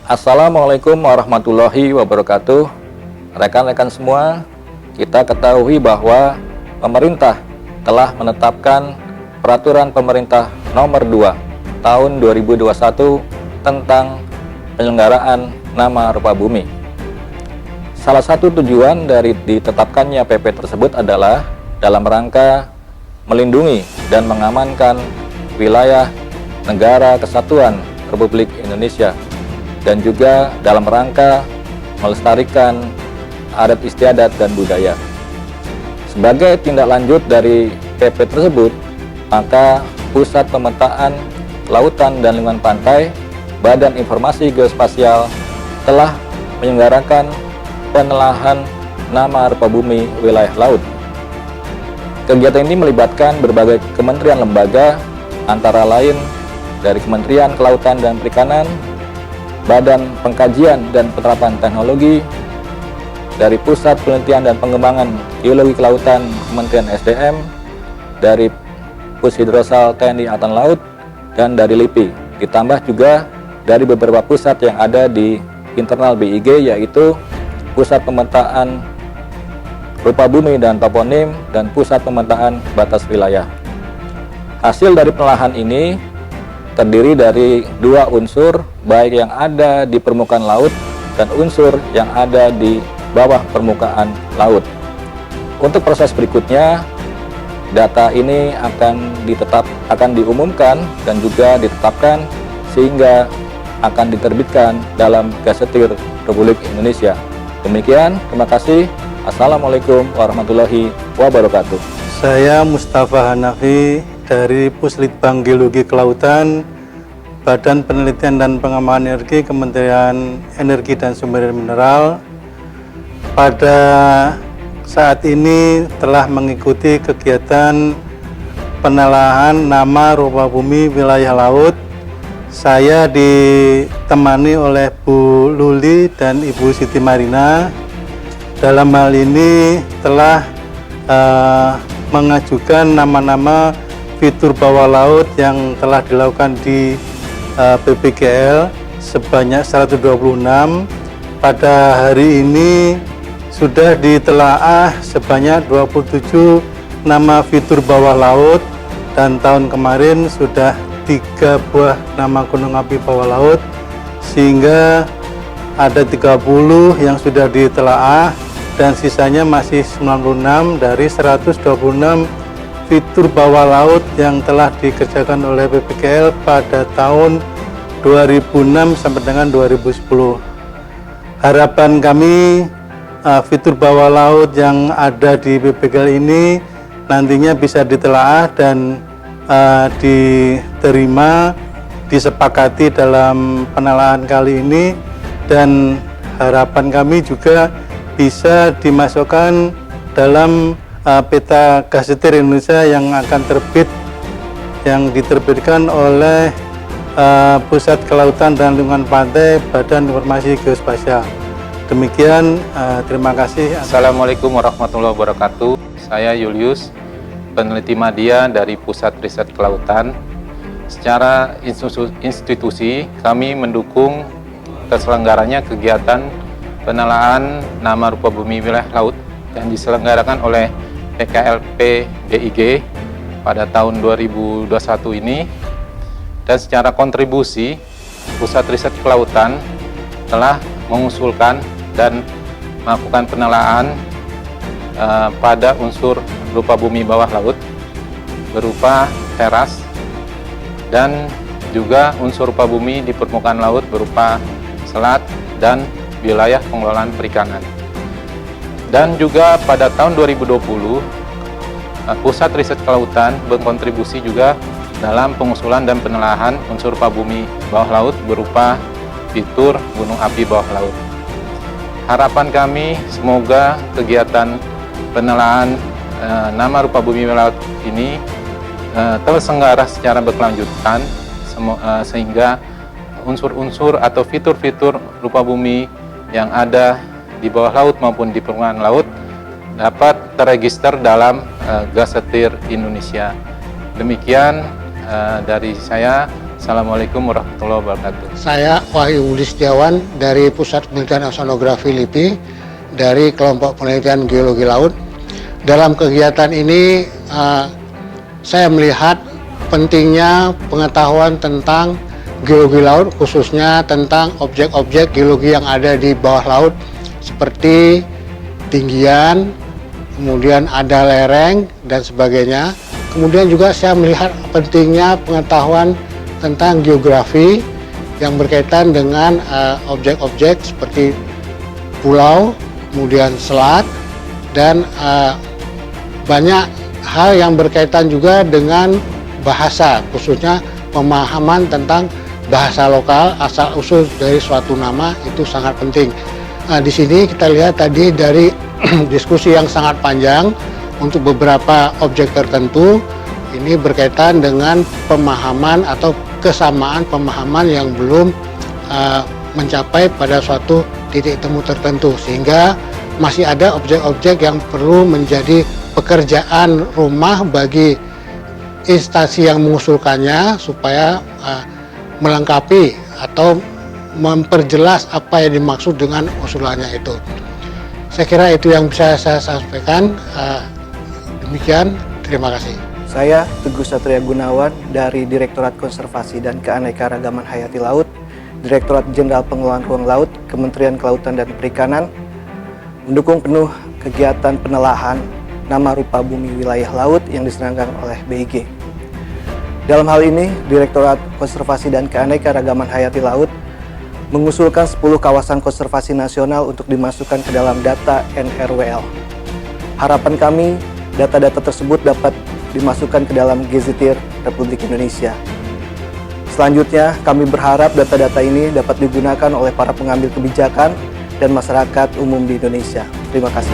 Assalamualaikum warahmatullahi wabarakatuh. Rekan-rekan semua, kita ketahui bahwa pemerintah telah menetapkan Peraturan Pemerintah Nomor 2 Tahun 2021 tentang penyelenggaraan nama rupa bumi. Salah satu tujuan dari ditetapkannya PP tersebut adalah dalam rangka melindungi dan mengamankan wilayah negara kesatuan Republik Indonesia, dan juga dalam rangka melestarikan adat istiadat dan budaya. Sebagai tindak lanjut dari PP tersebut, maka Pusat Pemetaan Lautan dan Lingkungan Pantai, Badan Informasi Geospasial telah menyelenggarakan penelahan nama rupa bumi wilayah laut. Kegiatan ini melibatkan berbagai kementerian lembaga, antara lain dari Kementerian Kelautan dan Perikanan, Badan Pengkajian dan Penerapan Teknologi, dari Pusat Penelitian dan Pengembangan Geologi Kelautan Kementerian SDM, dari Pushidrosal TNI Angkatan Laut, dan dari LIPI. Ditambah juga dari beberapa pusat yang ada di internal BIG, yaitu Pusat Pemetaan Rupa Bumi dan Toponim dan Pusat Pemetaan Batas Wilayah. Hasil dari penelahan ini terdiri dari dua unsur, baik yang ada di permukaan laut dan unsur yang ada di bawah permukaan laut. Untuk proses berikutnya, data ini akan diumumkan dan juga ditetapkan sehingga akan diterbitkan dalam Gazettir Republik Indonesia. Demikian, terima kasih. Assalamualaikum warahmatullahi wabarakatuh. Saya Mustafa Hanafi dari Puslitbang Geologi Kelautan, Badan Penelitian dan Pengembangan Energi, Kementerian Energi dan Sumber Mineral. Pada saat ini telah mengikuti kegiatan penelahan nama rupa bumi wilayah laut. Saya ditemani oleh Bu Luli dan Ibu Siti Marina. Dalam hal ini telah mengajukan nama-nama fitur bawah laut yang telah dilakukan di BPGL sebanyak 126. Pada hari ini sudah ditelaah sebanyak 27 nama fitur bawah laut, dan tahun kemarin sudah 3 buah nama gunung api bawah laut, sehingga ada 30 yang sudah ditelaah dan sisanya masih 96 dari 126 fitur bawah laut yang telah dikerjakan oleh BPGL pada tahun 2006 sampai dengan 2010. Harapan kami fitur bawah laut yang ada di BPGL ini nantinya bisa ditelaah dan diterima, disepakati dalam penelahan kali ini, dan harapan kami juga bisa dimasukkan dalam peta Gazettir Indonesia yang akan terbit, yang diterbitkan oleh Pusat Kelautan dan Lingkungan Pantai, Badan Informasi Geospasial. Demikian, terima kasih. Assalamualaikum warahmatullahi wabarakatuh. Saya Julius, peneliti media dari Pusat Riset Kelautan. Secara institusi, kami mendukung terselenggaranya kegiatan penelahan nama rupa bumi wilayah laut yang diselenggarakan oleh PKLP BIG pada tahun 2021 ini. Dan secara kontribusi, Pusat Riset Kelautan telah mengusulkan dan melakukan penelahan pada unsur rupa bumi bawah laut berupa teras, dan juga unsur rupa bumi di permukaan laut berupa selat dan wilayah pengelolaan perikanan. Dan juga pada tahun 2020, Pusat Riset Kelautan berkontribusi juga dalam pengusulan dan penelahan unsur rupa bumi bawah laut berupa fitur gunung api bawah laut. Harapan kami semoga kegiatan penelahan nama rupa bumi bawah laut ini terselenggara secara berkelanjutan, sehingga unsur-unsur atau fitur-fitur rupa bumi yang ada di bawah laut maupun di permukaan laut dapat terregister dalam Gazettir Indonesia. Demikian dari saya. Assalamualaikum warahmatullahi wabarakatuh. Saya Wahyu Budi Setiawan dari Pusat Penelitian Oceanografi LIPI dari Kelompok Penelitian Geologi Laut. Dalam kegiatan ini saya melihat pentingnya pengetahuan tentang geologi laut, khususnya tentang objek-objek geologi yang ada di bawah laut seperti tinggian, kemudian ada lereng dan sebagainya. Kemudian juga saya melihat pentingnya pengetahuan tentang geografi yang berkaitan dengan objek-objek seperti pulau, kemudian selat, dan banyak hal yang berkaitan juga dengan bahasa, khususnya pemahaman tentang bahasa lokal, asal-usul dari suatu nama itu sangat penting. Di sini kita lihat tadi dari diskusi yang sangat panjang untuk beberapa objek tertentu, ini berkaitan dengan pemahaman atau kesamaan pemahaman yang belum mencapai pada suatu titik temu tertentu, sehingga masih ada objek-objek yang perlu menjadi pekerjaan rumah bagi instansi yang mengusulkannya supaya melengkapi atau memperjelas apa yang dimaksud dengan usulannya itu. Saya kira itu yang bisa saya sampaikan. Demikian, terima kasih. Saya Teguh Satria Gunawan dari Direktorat Konservasi dan Keanekaragaman Hayati Laut, Direktorat Jenderal Pengelolaan Ruang Laut, Kementerian Kelautan dan Perikanan, mendukung penuh kegiatan penelahan nama rupa bumi wilayah laut yang diselenggarakan oleh BIG. Dalam hal ini, Direktorat Konservasi dan Keanekaragaman Hayati Laut mengusulkan 10 kawasan konservasi nasional untuk dimasukkan ke dalam data NRWL. Harapan kami, data-data tersebut dapat dimasukkan ke dalam Gazetteer Republik Indonesia. Selanjutnya, kami berharap data-data ini dapat digunakan oleh para pengambil kebijakan dan masyarakat umum di Indonesia. Terima kasih.